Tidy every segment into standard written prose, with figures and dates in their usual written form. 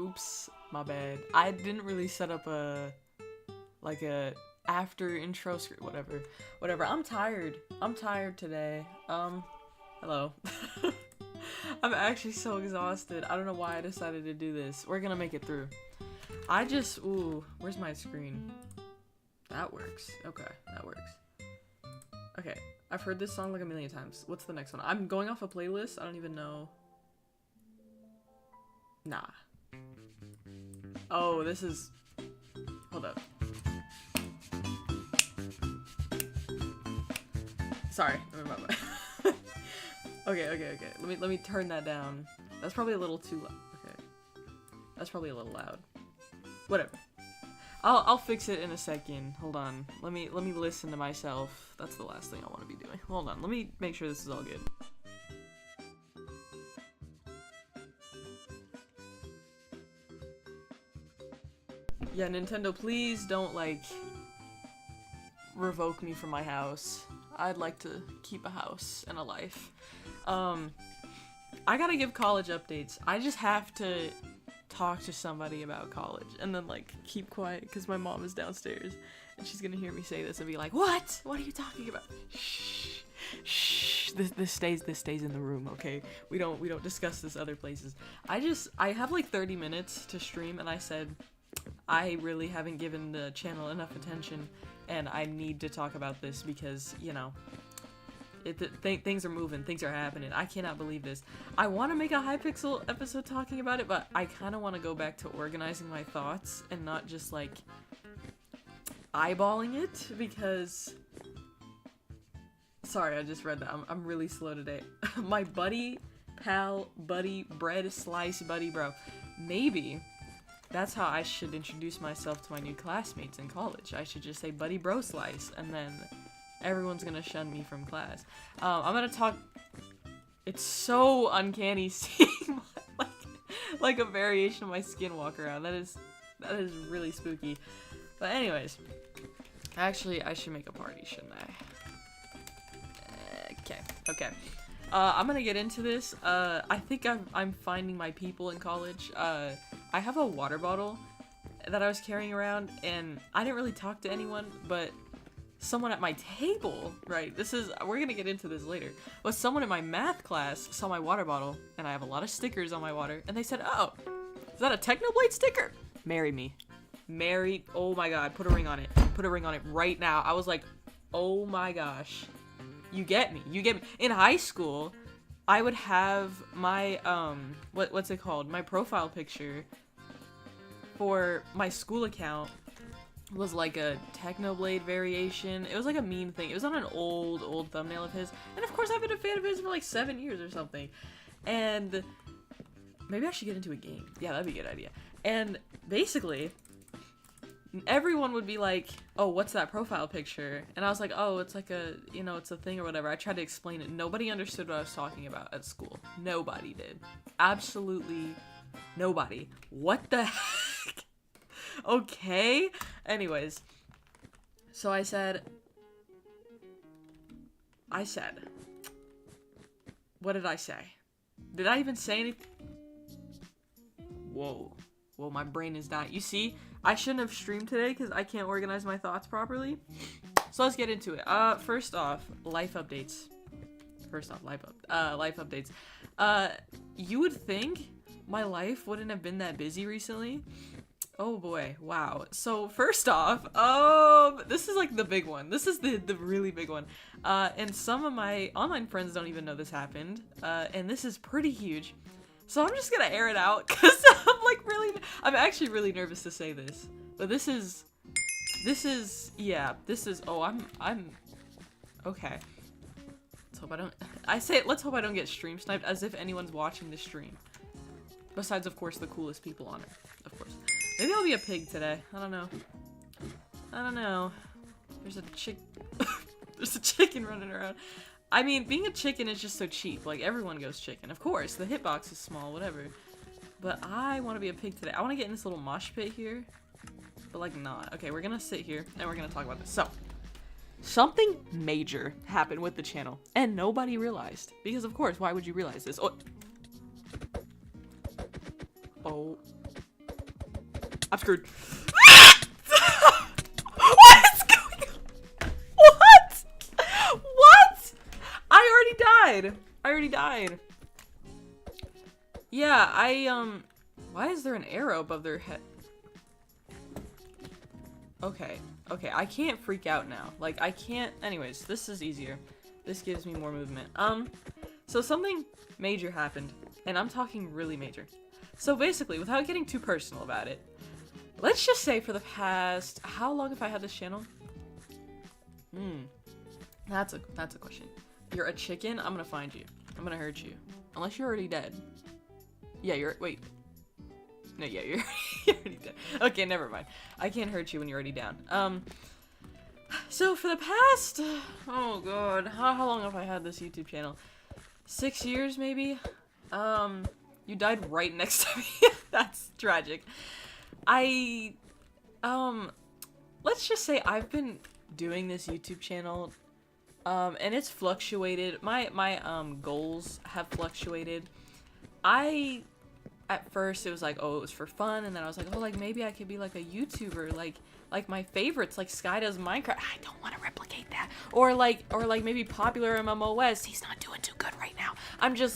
Oops, my bad. I didn't really set up a after intro script, whatever. I'm tired today. Hello. I'm actually so exhausted. I don't know why I decided to do this. We're gonna make it through. Ooh, where's my screen? That works. Okay, that works. Okay, I've heard this song like a million times. What's the next one? I'm going off a playlist. I don't even know. Nah. Oh, this is... Hold up. Sorry. Okay. Let me turn that down. That's probably a little too loud. Okay. That's probably a little loud. Whatever. I'll fix it in a second. Hold on. Let me listen to myself. That's the last thing I want to be doing. Hold on. Let me make sure this is all good. Yeah, Nintendo, please don't, like, revoke me from my house. I'd like to keep a house and a life. I gotta give college updates. I just have to talk to somebody about college and then, like, keep quiet because my mom is downstairs and she's gonna hear me say this and be like, what are you talking about? Shh. This stays in the room, okay? We don't discuss this other places. I have like 30 minutes to stream, and I said I really haven't given the channel enough attention and I need to talk about this because, you know, things are moving, things are happening. I cannot believe this. I want to make a Hypixel episode talking about it, but I kind of want to go back to organizing my thoughts and not just, like, eyeballing it, because... Sorry, I just read that. I'm really slow today. My buddy, bread slice buddy, bro. Maybe that's how I should introduce myself to my new classmates in college. I should just say buddy bro slice, and then everyone's gonna shun me from class. I'm gonna talk... It's so uncanny seeing like a variation of my skin walk around. That is really spooky. But anyways, actually I should make a party, shouldn't I? Okay. I'm gonna get into this. I think I'm finding my people in college. I have a water bottle that I was carrying around, and I didn't really talk to anyone, but someone at my table, right, we're gonna get into this later, but someone in my math class saw my water bottle, and I have a lot of stickers on my water, and they said, oh, is that a Technoblade sticker? Marry me. Oh my god, put a ring on it. Put a ring on it right now. I was like, oh my gosh. You get me. In high school, I would have my, what's it called? My profile picture for my school account was like a Technoblade variation. It was like a meme thing. It was on an old thumbnail of his. And of course, I've been a fan of his for like 7 years or something. And maybe I should get into a game. Yeah, that'd be a good idea. And basically, everyone would be like, oh, what's that profile picture? And I was like, oh, it's like a, you know, it's a thing or whatever. I tried to explain it. Nobody understood what I was talking about at school. Nobody did. Absolutely nobody. What the heck? Okay. Anyways, so I said, what did I say? Did I even say anything? Whoa, my brain is dying. You see, I shouldn't have streamed today because I can't organize my thoughts properly. So let's get into it. First off, life updates. Life updates. You would think my life wouldn't have been that busy recently. Oh boy, wow. So first off, this is like the big one. This is the really big one. And some of my online friends don't even know this happened. And this is pretty huge. So I'm just gonna air it out because I'm actually really nervous to say this. But I'm okay. Let's hope I don't get stream sniped, as if anyone's watching this stream. Besides, of course, the coolest people on it, of course. Maybe I'll be a pig today. I don't know. There's a chicken running around. I mean, being a chicken is just so cheap. Like, everyone goes chicken. Of course, the hitbox is small, whatever. But I want to be a pig today. I want to get in this little mosh pit here. But, like, not. Okay, we're gonna sit here, and we're gonna talk about this. So, something major happened with the channel, and nobody realized. Because, of course, why would you realize this? Oh. I'm screwed. What is going on? What? What? I already died. Yeah, why is there an arrow above their head? Okay, I can't freak out now. Like, I can't, anyways, this is easier. This gives me more movement. So something major happened, and I'm talking really major. So basically, without getting too personal about it, let's just say for the past, how long have I had this channel? That's a question. You're a chicken, I'm gonna find you. I'm gonna hurt you. Unless you're already dead. Yeah, wait. No, yeah, you're already dead. Okay, never mind. I can't hurt you when you're already down. So for the past, oh god, how long have I had this YouTube channel? 6 years, maybe? You died right next to me. That's tragic. Let's just say I've been doing this YouTube channel, and it's fluctuated. My goals have fluctuated. At first it was like, oh, it was for fun, and then I was like, oh, like, maybe I could be like a YouTuber, like my favorites, like Sky does Minecraft. I don't want to replicate that. Or like maybe popular MMOs. He's not doing too good right now.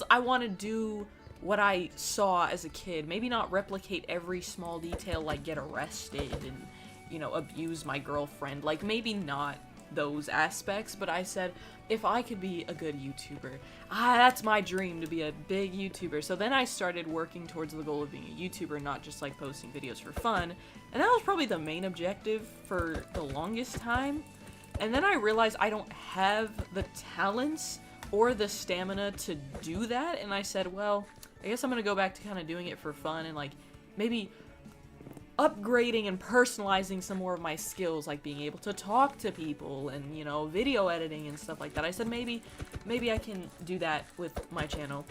I want to do what I saw as a kid. Maybe not replicate every small detail, like get arrested and, you know, abuse my girlfriend. Like, maybe not those aspects, but I said, if I could be a good YouTuber, that's my dream, to be a big YouTuber. So then I started working towards the goal of being a YouTuber, not just like posting videos for fun. And that was probably the main objective for the longest time. And then I realized I don't have the talents or the stamina to do that. And I said, well, I guess I'm gonna go back to kind of doing it for fun and like maybe upgrading and personalizing some more of my skills, like being able to talk to people and, you know, video editing and stuff like that. I said maybe I can do that with my channel.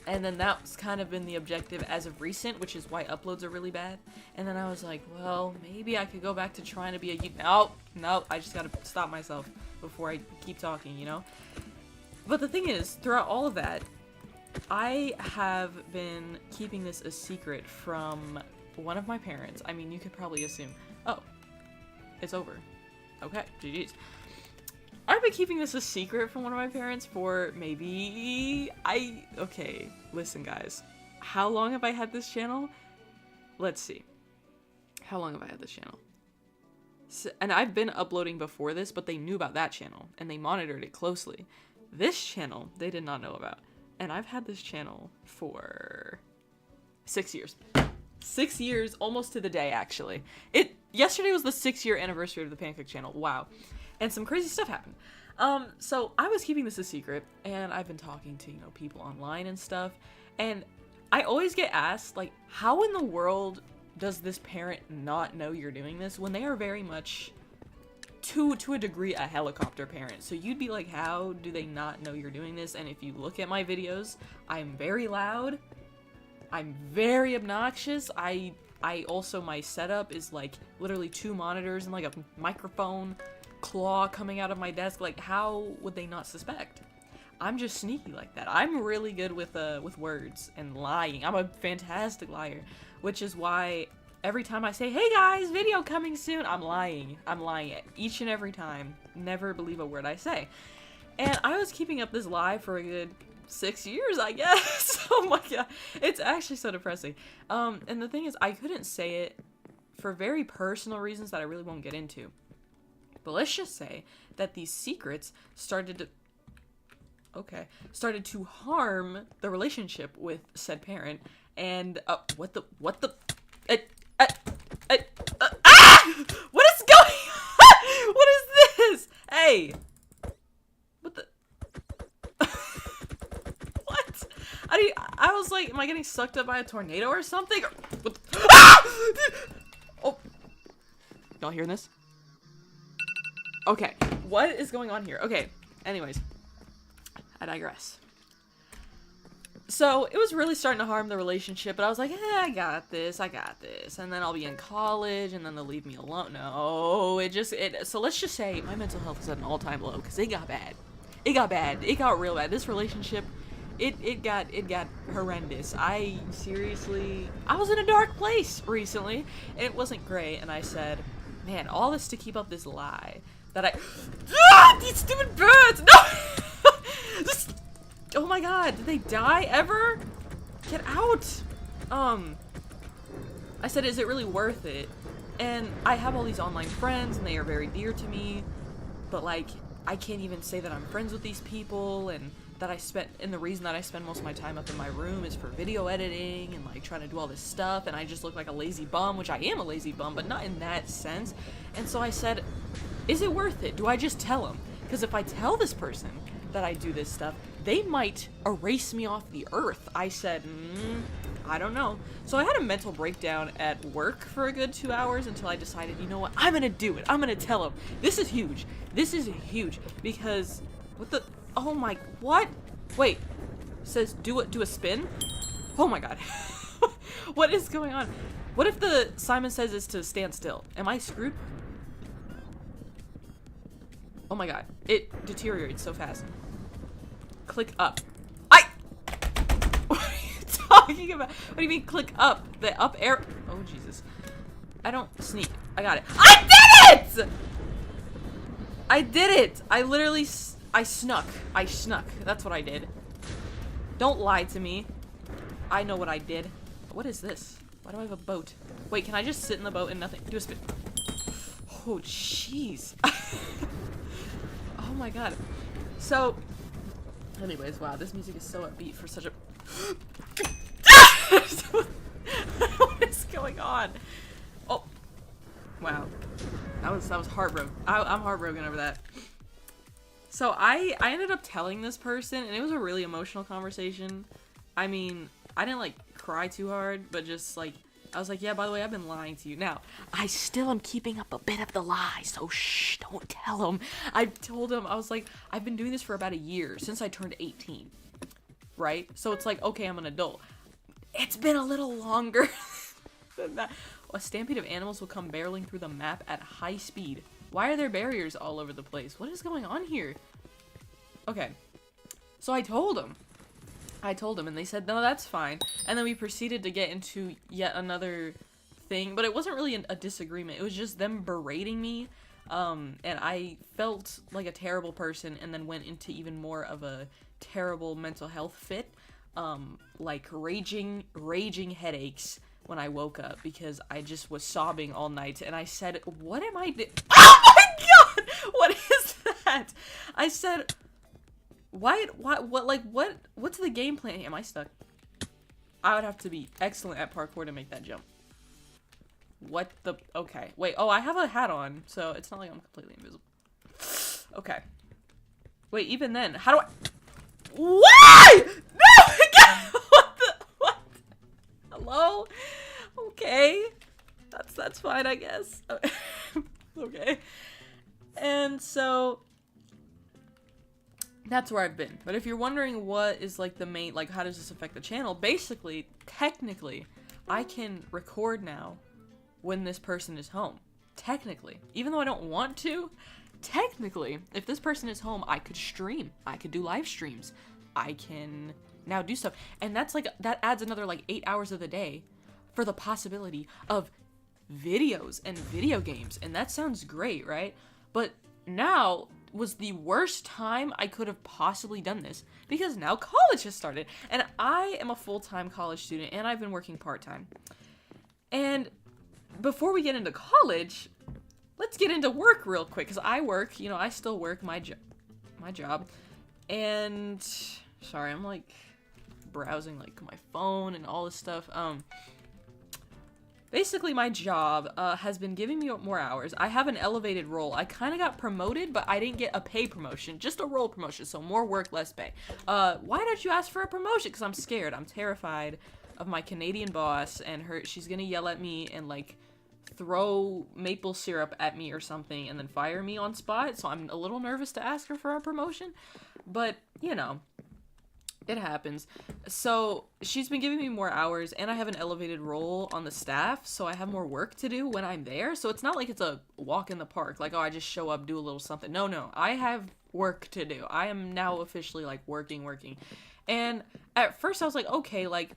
And then that's kind of been the objective as of recent, which is why uploads are really bad. And then I was like, well, maybe I could go back to trying to be a no, I just gotta stop myself before I keep talking, you know? But the thing is, throughout all of that, I have been keeping this a secret from one of my parents. I mean, you could probably assume, oh, it's over. Okay, GG's. I've been keeping this a secret from one of my parents for maybe, okay, listen guys. How long have I had this channel? Let's see. How long have I had this channel? So, and I've been uploading before this, but they knew about that channel, and they monitored it closely. This channel, they did not know about. And I've had this channel for 6 years. 6 years, almost to the day, actually. Yesterday was the 6-year anniversary of the Pancake channel. Wow. And some crazy stuff happened. So I was keeping this a secret, and I've been talking to, you know, people online and stuff, and I always get asked, like, how in the world does this parent not know you're doing this when they are very much, to a degree, a helicopter parent? So you'd be like, how do they not know you're doing this? And if you look at my videos, I'm very loud. I'm very obnoxious. I also, my setup is like literally 2 monitors and like a microphone claw coming out of my desk. Like, how would they not suspect? I'm just sneaky like that. I'm really good with words and lying. I'm a fantastic liar, which is why every time I say, hey guys, video coming soon, I'm lying. I'm lying each and every time. Never believe a word I say. And I was keeping up this lie for a good 6 years, I guess. Oh my god, it's actually so depressing. And the thing is, I couldn't say it for very personal reasons that I really won't get into. But let's just say that these secrets started to harm the relationship with said parent. And what is going on? What is this? Hey, what the? What? I was like, am I getting sucked up by a tornado or something? What the? Oh, y'all hearing this? Okay, what is going on here? Okay, anyways, I digress. So, it was really starting to harm the relationship, but I was like, I got this, and then I'll be in college, and then they'll leave me alone. No, so let's just say my mental health is at an all-time low, because it got bad. It got real bad. This relationship, it got horrendous. I was in a dark place recently, and it wasn't great, and I said, man, all this to keep up this lie that these stupid birds! No! Oh my god, did they die ever? Get out! I said, is it really worth it? And I have all these online friends, and they are very dear to me, but like, I can't even say that I'm friends with these people, and the reason that I spend most of my time up in my room is for video editing and like trying to do all this stuff, and I just look like a lazy bum, which I am a lazy bum, but not in that sense. And so I said, is it worth it? Do I just tell them? Because if I tell this person that I do this stuff, they might erase me off the earth. I said, I don't know. So I had a mental breakdown at work for a good 2 hours until I decided, you know what, I'm gonna do it. I'm gonna tell them. This is huge. This is huge because oh my, what? Wait, it says do a spin? Oh my god. What is going on? What if Simon says is to stand still? Am I screwed? Oh my god, it deteriorates so fast. Click up. What are you talking about? What do you mean click up? The up arrow? Oh Jesus. I don't sneak. I got it. I did it! I did it! I snuck. That's what I did. Don't lie to me. I know what I did. What is this? Why do I have a boat? Wait, can I just sit in the boat and nothing? Do a spin. Oh, jeez. Oh my god. So, anyways, wow, this music is so upbeat for such a... What is going on? Oh. Wow. That was heartbroken. I'm heartbroken over that. So I ended up telling this person, and it was a really emotional conversation. I mean, I didn't like cry too hard, but just like, I was like, yeah, by the way, I've been lying to you. Now, I still am keeping up a bit of the lie, so shh, don't tell him. I told him, I was like, I've been doing this for about a year, since I turned 18, right? So it's like, okay, I'm an adult. It's been a little longer than that. A stampede of animals will come barreling through the map at high speed. Why are there barriers all over the place? What is going on here? Okay, so I told him, and they said, no, that's fine. And then we proceeded to get into yet another thing, but it wasn't really a disagreement. It was just them berating me, and I felt like a terrible person, and then went into even more of a terrible mental health fit, like raging headaches when I woke up because I just was sobbing all night, and I said, what am I doing? Oh my god! What is that? I said, what's the game plan? Am I stuck? I would have to be excellent at parkour to make that jump. What the, okay, wait, oh, I have a hat on, so it's not like I'm completely invisible. Okay. Wait, even then, how do I, why? No, what? Hello? Okay. That's fine, I guess. Okay. And so that's where I've been. But if you're wondering what is like the main, like how does this affect the channel, basically, technically, I can record now when this person is home. Technically. Even though I don't want to, technically, if this person is home, I could stream. I could do live streams. I can now do stuff. And that's like, that adds another like 8 hours of the day for the possibility of videos and video games. And that sounds great, right? But now was the worst time I could have possibly done this because now college has started. And I am a full-time college student and I've been working part-time. And before we get into college, let's get into work real quick because I work, you know, I still work my job. And sorry, I'm like browsing like my phone and all this stuff. Basically my job has been giving me more hours. I have an elevated role. I kind of got promoted, but I didn't get a pay promotion, just a role promotion. So more work, less pay. Why don't you ask for a promotion? Because I'm scared. I'm terrified of my Canadian boss and she's gonna yell at me and like throw maple syrup at me or something and then fire me on spot. So I'm a little nervous to ask her for a promotion, but you know, It happens. So she's been giving me more hours, and I have an elevated role on the staff, so I have more work to do when I'm there. So it's not like it's a walk in the park, like, oh, I just show up, do a little something. No, I have work to do. I am now officially, like, working. And at first I was like, okay, like,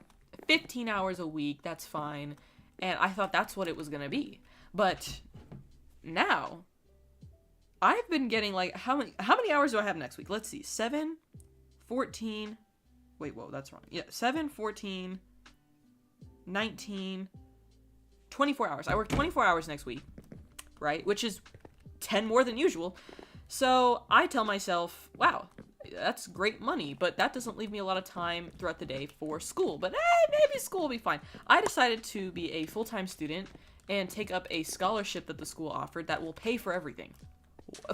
15 hours a week, that's fine. And I thought that's what it was gonna be. But now, I've been getting, like, how many hours do I have next week? Let's see, 7, 14... Wait, whoa, that's wrong. Yeah, 7, 14, 19, 24 hours. I work 24 hours next week, right? Which is 10 more than usual. So I tell myself, wow, that's great money, but that doesn't leave me a lot of time throughout the day for school. But maybe school will be fine. I decided to be a full-time student and take up a scholarship that the school offered that will pay for everything.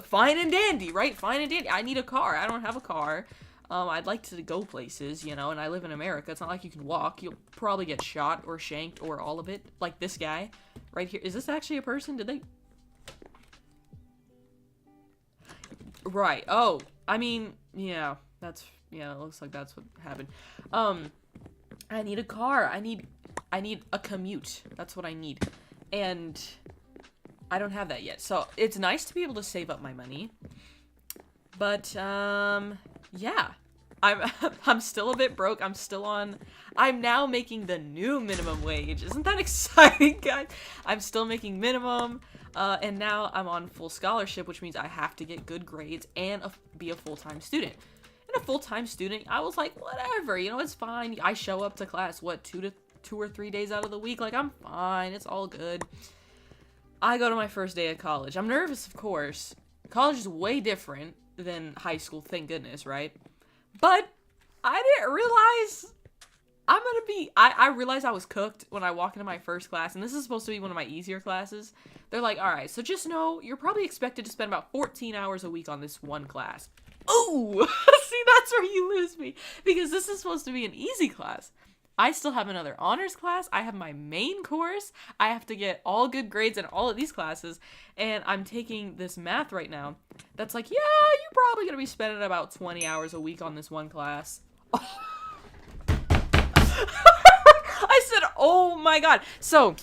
Fine and dandy, right? Fine and dandy. I need a car. I don't have a car. I'd like to go places, you know, and I live in America. It's not like you can walk. You'll probably get shot or shanked or all of it. Like this guy right here. Is this actually a person? Did they? Right. Oh, I mean, yeah, it looks like that's what happened. I need a car. I need a commute. That's what I need. And I don't have that yet. So it's nice to be able to save up my money. But, yeah, I'm still a bit broke. I'm now making the new minimum wage. Isn't that exciting, guys? I'm still making minimum, and now I'm on full scholarship, which means I have to get good grades and be a full-time student. And a full-time student, I was like, whatever, you know, it's fine. I show up to class, what, 2 or 3 days out of the week? Like, I'm fine. It's all good. I go to my first day of college. I'm nervous, of course. College is way different than high school, thank goodness, right? But I didn't realize I realized I was cooked when I walk into my first class, and this is supposed to be one of my easier classes. They're like, all right, so just know you're probably expected to spend about 14 hours a week on this one class. Ooh, see, that's where you lose me, because this is supposed to be an easy class. I still have another honors class. I have my main course. I have to get all good grades in all of these classes. And I'm taking this math right now. That's like, yeah, you're probably going to be spending about 20 hours a week on this one class. I said, oh my God. So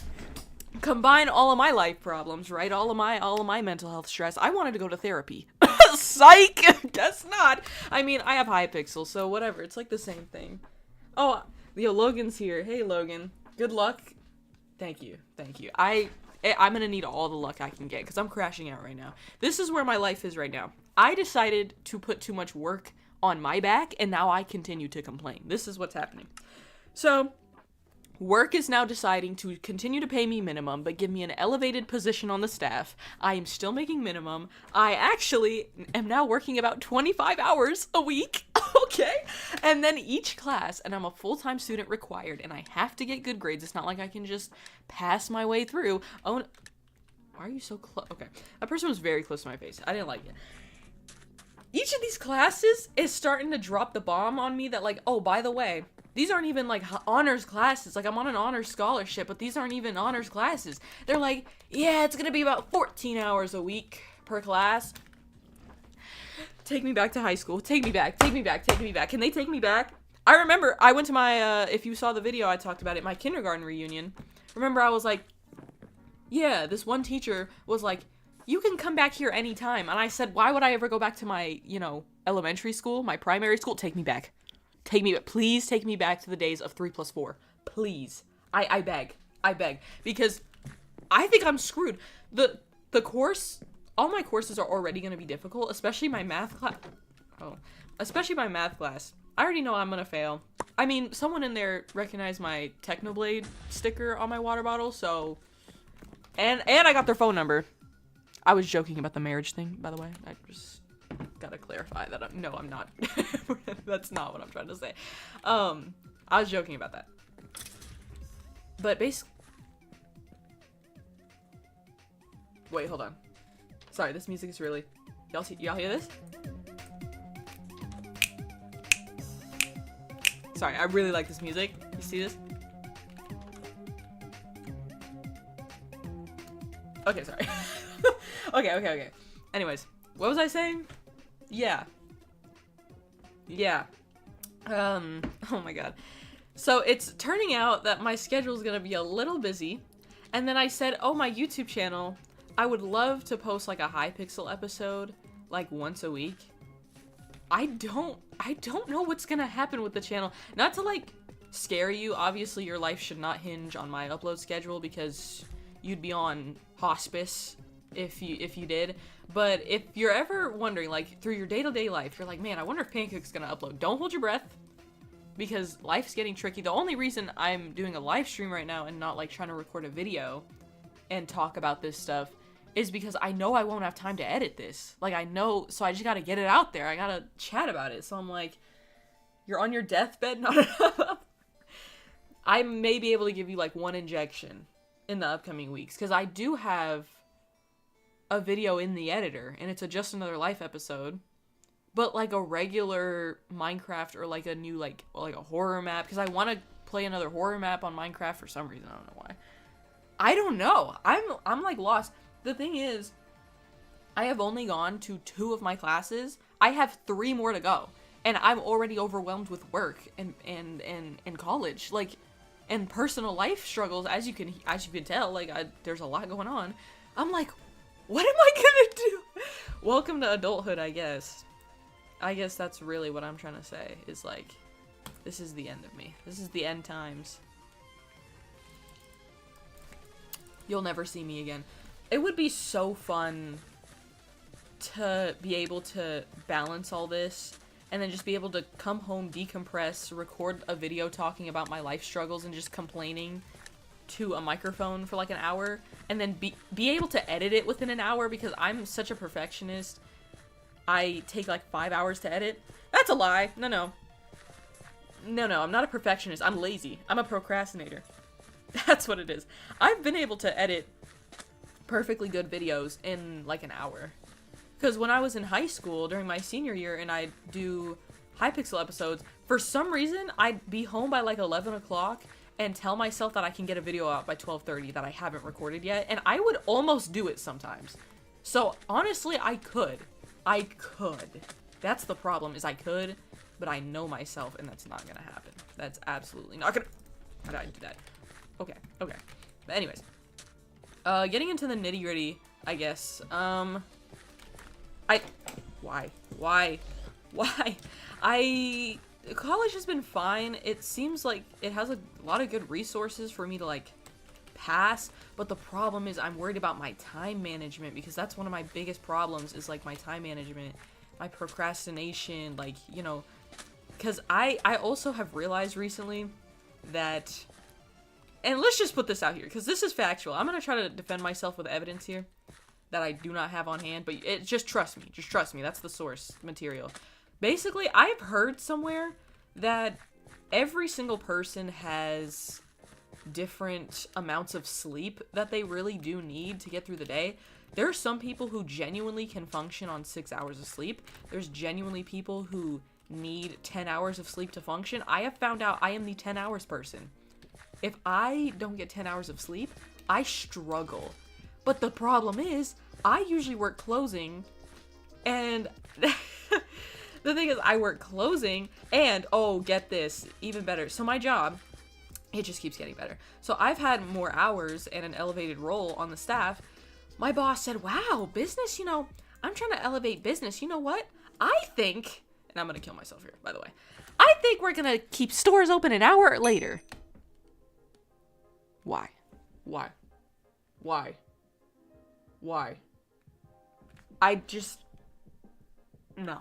combine all of my life problems, right? All of my mental health stress. I wanted to go to therapy. Psych. Guess not. I mean, I have Hypixel, so whatever. It's like the same thing. Oh, yo, Logan's here. Hey, Logan. Good luck. Thank you. I'm gonna need all the luck I can get, because I'm crashing out right now. This is where my life is right now. I decided to put too much work on my back, and now I continue to complain. This is what's happening. So, work is now deciding to continue to pay me minimum, but give me an elevated position on the staff. I am still making minimum. I actually am now working about 25 hours a week. Okay. And then each class, and I'm a full-time student required, and I have to get good grades. It's not like I can just pass my way through. Oh, why are you so close? Okay. That person was very close to my face. I didn't like it. Each of these classes is starting to drop the bomb on me that, like, oh, by the way, these aren't even, like, honors classes. Like, I'm on an honors scholarship, but these aren't even honors classes. They're like, yeah, it's gonna be about 14 hours a week per class. Take me back to high school. Take me back. Can they take me back? I remember I went to my, if you saw the video I talked about it, my kindergarten reunion. Remember I was like, yeah, this one teacher was like, you can come back here anytime. And I said, why would I ever go back to my, you know, elementary school, my primary school? Take me back. Please take me back to the days of 3 + 4. Please. I beg. Because I think I'm screwed. The course, all my courses are already going to be difficult, especially my math class. I already know I'm going to fail. I mean, someone in there recognized my Technoblade sticker on my water bottle, so... And I got their phone number. I was joking about the marriage thing, by the way. I just gotta clarify that. I'm not. That's not what I'm trying to say. I was joking about that. But basically... Wait, hold on. Sorry, this music is really... Y'all hear this? Sorry, I really like this music. You see this? Okay, sorry. Okay. Anyways, what was I saying? Yeah. Oh my god. So it's turning out that my schedule is gonna be a little busy. And then I said, oh, my YouTube channel, I would love to post like a Hypixel episode like once a week. I don't know what's gonna happen with the channel. Not to like scare you, obviously your life should not hinge on my upload schedule because you'd be on hospice if you did. But if you're ever wondering, like through your day-to-day life, you're like, man, I wonder if Pancake's gonna upload. Don't hold your breath, because life's getting tricky. The only reason I'm doing a live stream right now and not like trying to record a video and talk about this stuff is because I know I won't have time to edit this. Like, I know, so I just gotta get it out there. I gotta chat about it. So I'm like, you're on your deathbed? Not enough. I may be able to give you like one injection in the upcoming weeks, because I do have a video in the editor, and it's a Just Another Life episode, but like a regular Minecraft or like a new like a horror map, because I want to play another horror map on Minecraft for some reason. I don't know why. I don't know. I'm like lost. The thing is, I have only gone to 2 of my classes. I have 3 more to go, and I'm already overwhelmed with work and college, like, and personal life struggles. As you can tell, like, there's a lot going on. I'm like, what am I gonna do? Welcome to adulthood, I guess. I guess that's really what I'm trying to say, is like, this is the end of me. This is the end times. You'll never see me again. It would be so fun to be able to balance all this and then just be able to come home, decompress, record a video talking about my life struggles and just complaining to a microphone for like an hour, and then be able to edit it within an hour, because I'm such a perfectionist. I take like 5 hours to edit. That's a lie. No, I'm not a perfectionist. I'm lazy. I'm a procrastinator. That's what it is. I've been able to edit perfectly good videos in like an hour. Because when I was in high school during my senior year and I'd do Hypixel episodes, for some reason I'd be home by like 11 o'clock and tell myself that I can get a video out by 12:30 that I haven't recorded yet, and I would almost do it sometimes. So honestly, I could. That's the problem, is I could, but I know myself, and that's not gonna happen. That's absolutely not gonna... How did I do that? Okay. But anyways. Getting into the nitty-gritty, I guess. Why? College has been fine. It seems like it has a lot of good resources for me to, like, pass, but the problem is I'm worried about my time management, because that's one of my biggest problems, is, like, my time management, my procrastination, like, you know, because I also have realized recently that, and let's just put this out here, because this is factual. I'm going to try to defend myself with evidence here that I do not have on hand, but just trust me. Just trust me. That's the source material. Basically, I've heard somewhere that every single person has different amounts of sleep that they really do need to get through the day. There are some people who genuinely can function on 6 hours of sleep. There's genuinely people who need 10 hours of sleep to function. I have found out I am the 10 hours person. If I don't get 10 hours of sleep, I struggle. But the problem is, I usually work closing, and the thing is, I work closing, and, oh, get this, even better. So my job, it just keeps getting better. So I've had more hours and an elevated role on the staff. My boss said, wow, business, you know, I'm trying to elevate business. You know what? I think, and I'm going to kill myself here, by the way. I think we're going to keep stores open an hour later. Why? I just... No.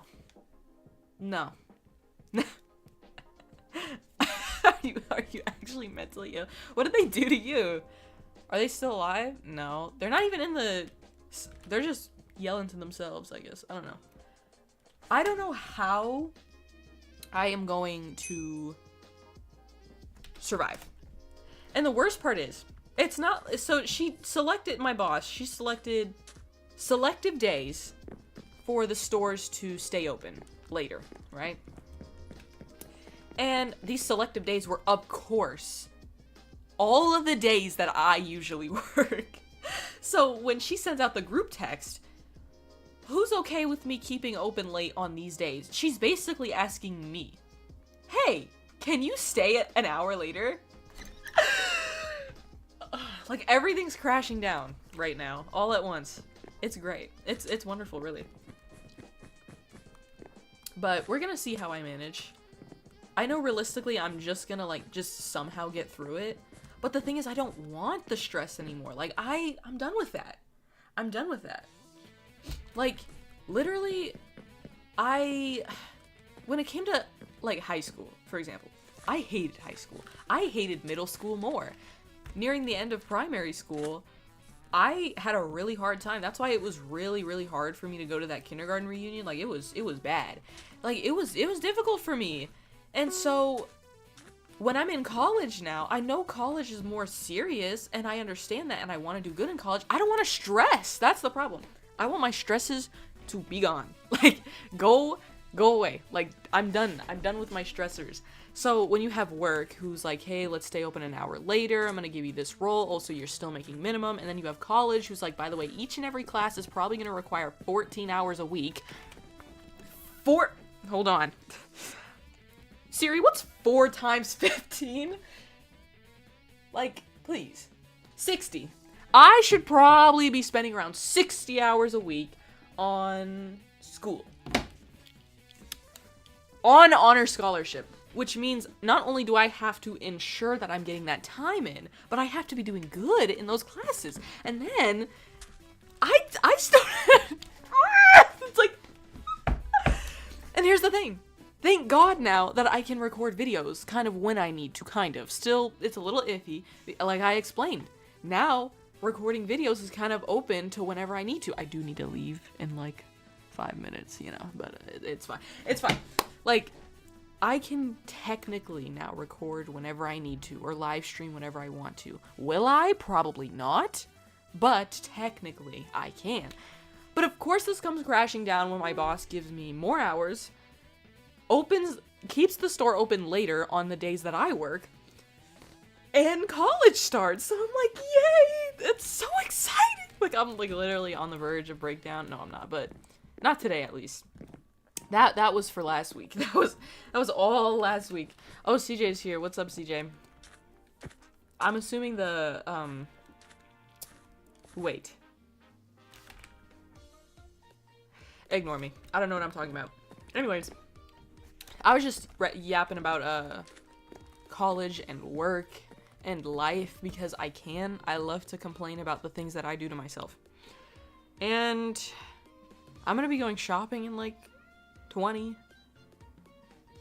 Are you actually mentally ill? What did they do to you? Are they still alive? No. They're not even in the... They're just yelling to themselves, I guess. I don't know. I don't know how I am going to survive. And the worst part is, it's not... So she selected, my boss, she selected selective days for the stores to stay open later, right? And these selective days were, of course, all of the days that I usually work. So when she sends out the group text, who's okay with me keeping open late on these days? She's basically asking me, hey, can you stay an hour later? Like, everything's crashing down right now, all at once. It's great. It's wonderful, really. But we're gonna see how I manage. I know realistically I'm just gonna, like, just somehow get through it. But the thing is, I don't want the stress anymore. Like, I'm done with that. I'm done with that. Like, literally, when it came to, like, high school, for example, I hated high school. I hated middle school more. Nearing the end of primary school, I had a really hard time. That's why it was really, really hard for me to go to that kindergarten reunion. Like, it was bad. Like, it was difficult for me. And so, when I'm in college now, I know college is more serious, and I understand that, and I want to do good in college. I don't want to stress. That's the problem. I want my stresses to be gone. Like, go away. Like, I'm done. I'm done with my stressors. So when you have work who's like, hey, let's stay open an hour later, I'm gonna give you this role, also you're still making minimum, and then you have college who's like, by the way, each and every class is probably gonna require 14 hours a week. Hold on. Siri, what's 4 times 15? Like, please. 60. I should probably be spending around 60 hours a week on school. On honor scholarship. Which means not only do I have to ensure that I'm getting that time in, but I have to be doing good in those classes. And then I started. It's like. And here's the thing. Thank God now that I can record videos kind of when I need to, kind of. Still, it's a little iffy, like I explained. Now, recording videos is kind of open to whenever I need to. I do need to leave in like 5 minutes, you know, but it's fine. It's fine. Like, I can technically now record whenever I need to, or live stream whenever I want to. Will I? Probably not. But technically, I can. But of course this comes crashing down when my boss gives me more hours, keeps the store open later on the days that I work, and college starts. So I'm like, yay! It's so exciting! Like, I'm like literally on the verge of breakdown. No, I'm not, but not today at least. That was for last week. That was all last week. Oh, CJ's here. What's up, CJ? I'm assuming wait. Ignore me. I don't know what I'm talking about. Anyways, I was just yapping about college and work and life because I can. I love to complain about the things that I do to myself. And I'm gonna be going shopping in like 20.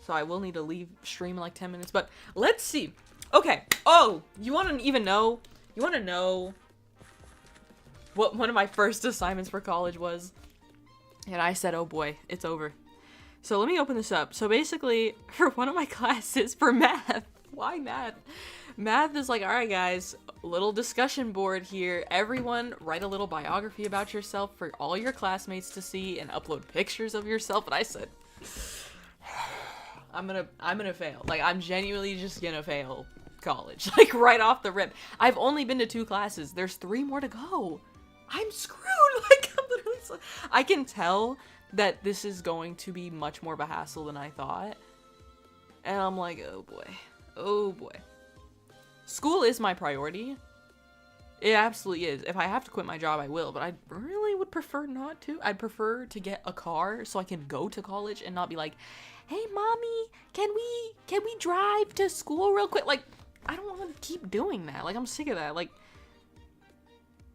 So I will need to leave stream in like 10 minutes, but let's see. Okay. Oh, you want to even know? You want to know what one of my first assignments for college was? And I said, oh boy, it's over. So let me open this up. So basically, for one of my classes for math, why math? Math is like, all right, guys, little discussion board here. Everyone write a little biography about yourself for all your classmates to see and upload pictures of yourself. And I said, I'm gonna fail. Like, I'm genuinely just gonna fail college. Like, right off the rip. I've only been to 2 classes. There's 3 more to go. I'm screwed. Like, I'm literally so... I can tell that this is going to be much more of a hassle than I thought. And I'm like, oh boy. Oh boy. School is my priority. It absolutely is. If I have to quit my job, I will, but I really would prefer not to. I'd prefer to get a car so I can go to college and not be like, hey, mommy, can we drive to school real quick? Like, I don't want to keep doing that. Like, I'm sick of that. Like,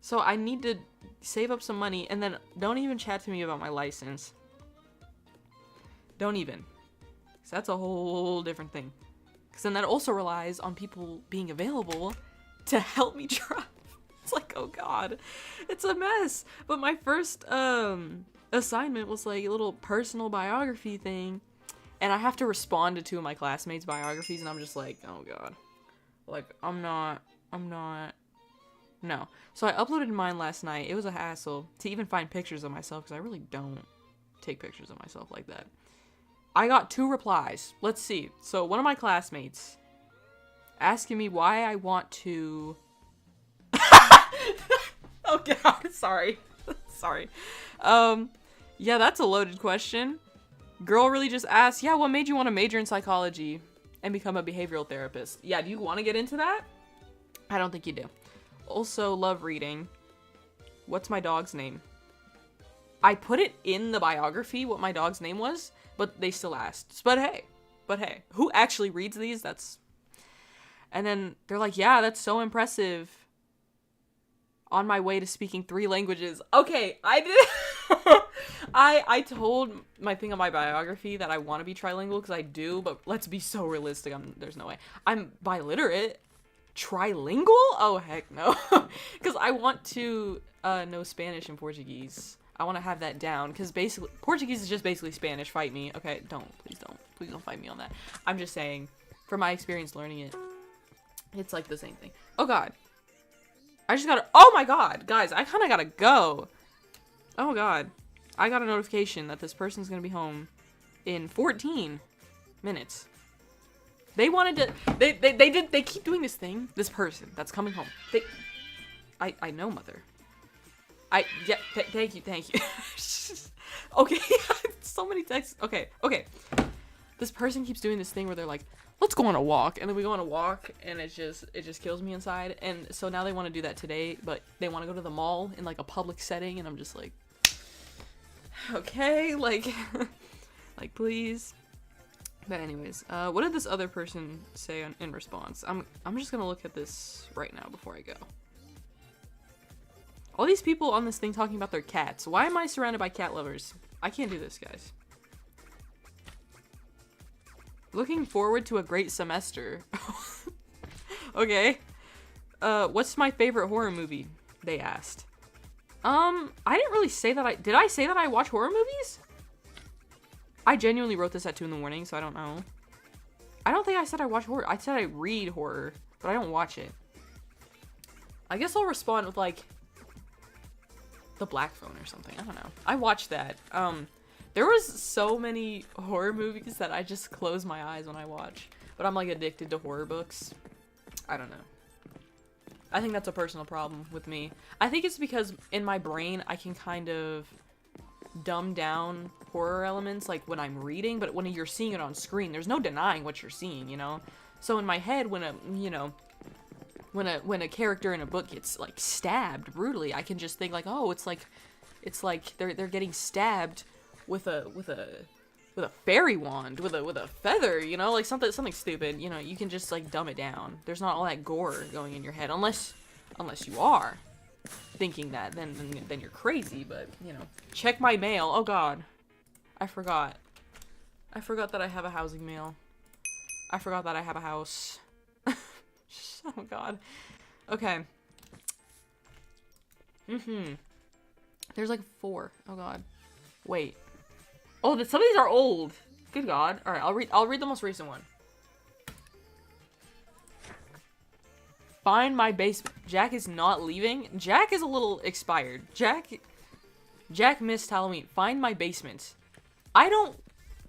so I need to save up some money, and then don't even chat to me about my license. Don't even. 'Cause that's a whole different thing. Because then that also relies on people being available to help me drive. It's like, oh god, it's a mess. But my first assignment was like a little personal biography thing, and I have to respond to 2 of my classmates' biographies, and I'm just like, oh god. Like, I'm not. No. So I uploaded mine last night. It was a hassle to even find pictures of myself, because I really don't take pictures of myself like that. I got 2 replies. Let's see. So one of my classmates asking me why I want to... Oh god, sorry. Sorry. Yeah, that's a loaded question. Girl really just asked, yeah, what made you want to major in psychology? and become a behavioral therapist. Yeah, do you want to get into that? I don't think you do. Also, love reading. What's my dog's name? I put it in the biography what my dog's name was, but they still asked. But hey, who actually reads these? That's... And then they're like, yeah, that's so impressive. On my way to speaking 3 languages. Okay, I did... I told my thing on my biography that I want to be trilingual because I do, but let's be so realistic. There's no way. I'm biliterate. Trilingual? Oh, heck no. Because I want to know Spanish and Portuguese. I want to have that down because basically Portuguese is just basically Spanish. Fight me. Okay, please don't fight me on that. I'm just saying, from my experience learning it, it's like the same thing. Oh god, I just gotta... Oh my god, guys, I kind of gotta go. Oh god, I got a notification that this person's gonna be home in 14 minutes. They wanted to... They keep doing this thing. This person that's coming home. I know, mother. Yeah, thank you. Okay, so many texts. Okay. This person keeps doing this thing where they're like, let's go on a walk. And then we go on a walk and it just kills me inside. And so now they want to do that today, but they want to go to the mall in like a public setting. And I'm just like, okay, like, like please. But anyways, what did this other person say in response? I'm just gonna look at this right now before I go. All these people on this thing talking about their cats. Why am I surrounded by cat lovers? I can't do this, guys. Looking forward to a great semester. Okay. What's my favorite horror movie? They asked. I didn't really say that did I say that I watch horror movies? I genuinely wrote this at 2 in the morning, so I don't know. I don't think I said I watch horror. I said I read horror, but I don't watch it. I guess I'll respond with like The Black Phone or something. I don't know. I watched that. There was so many horror movies that I just close my eyes when I watch. But I'm like addicted to horror books. I don't know. I think that's a personal problem with me. I think it's because in my brain I can kind of dumb down horror elements like when I'm reading, but when you're seeing it on screen, there's no denying what you're seeing, you know? So in my head, when a character in a book gets like stabbed brutally, I can just think like, oh, it's like they're getting stabbed with a fairy wand, with a feather, you know, like something stupid. You know, you can just like dumb it down. There's not all that gore going in your head, unless you are thinking that, then you're crazy. But you know, check my mail. Oh god, I forgot that I have a housing mail. I forgot that I have a house. Oh god. Okay. There's like 4. Oh god. Wait. Oh, some of these are old. Good god. All right, I'll read the most recent one. Find my basement. Jack is not leaving. Jack is a little expired. Jack missed Halloween. Find my basement. I don't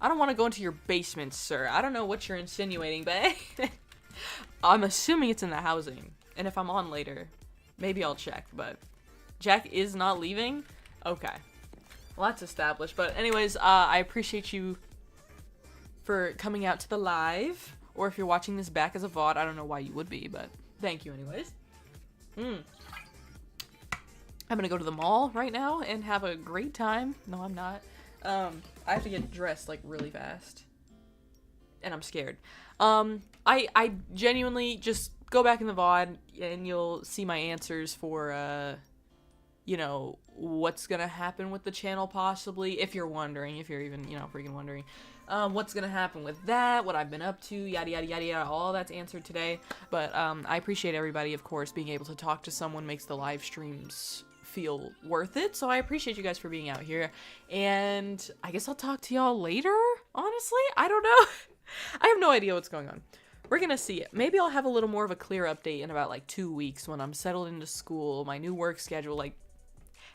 want to go into your basement, sir. I don't know what you're insinuating, but I'm assuming it's in the housing. And if I'm on later, maybe I'll check, but Jack is not leaving? Okay. Well, that's established. But anyways, I appreciate you for coming out to the live. Or if you're watching this back as a VOD, I don't know why you would be, but thank you anyways. I'm gonna go to the mall right now and have a great time. No, I'm not. I have to get dressed, like, really fast. And I'm scared. I genuinely just go back in the VOD and you'll see my answers for, you know, what's gonna happen with the channel possibly, if you're wondering, if you're even, you know, freaking wondering. What's gonna happen with that, what I've been up to, yada yada yada yada, all that's answered today. But I appreciate everybody, of course. Being able to talk to someone makes the live streams feel worth it, so I appreciate you guys for being out here, and I guess I'll talk to y'all later. Honestly, I don't know. I have no idea what's going on. We're gonna see it. Maybe I'll have a little more of a clear update in about like 2 weeks when I'm settled into school, my new work schedule, like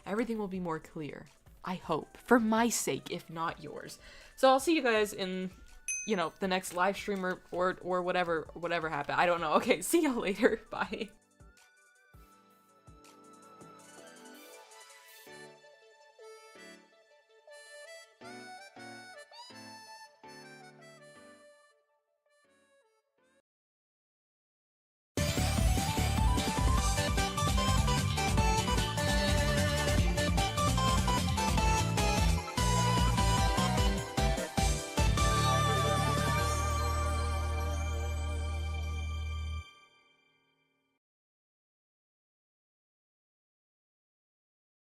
everything will be more clear. I hope, for my sake, if not yours. So I'll see you guys in, you know, the next live stream or whatever happened. I don't know. Okay, see y'all later. Bye.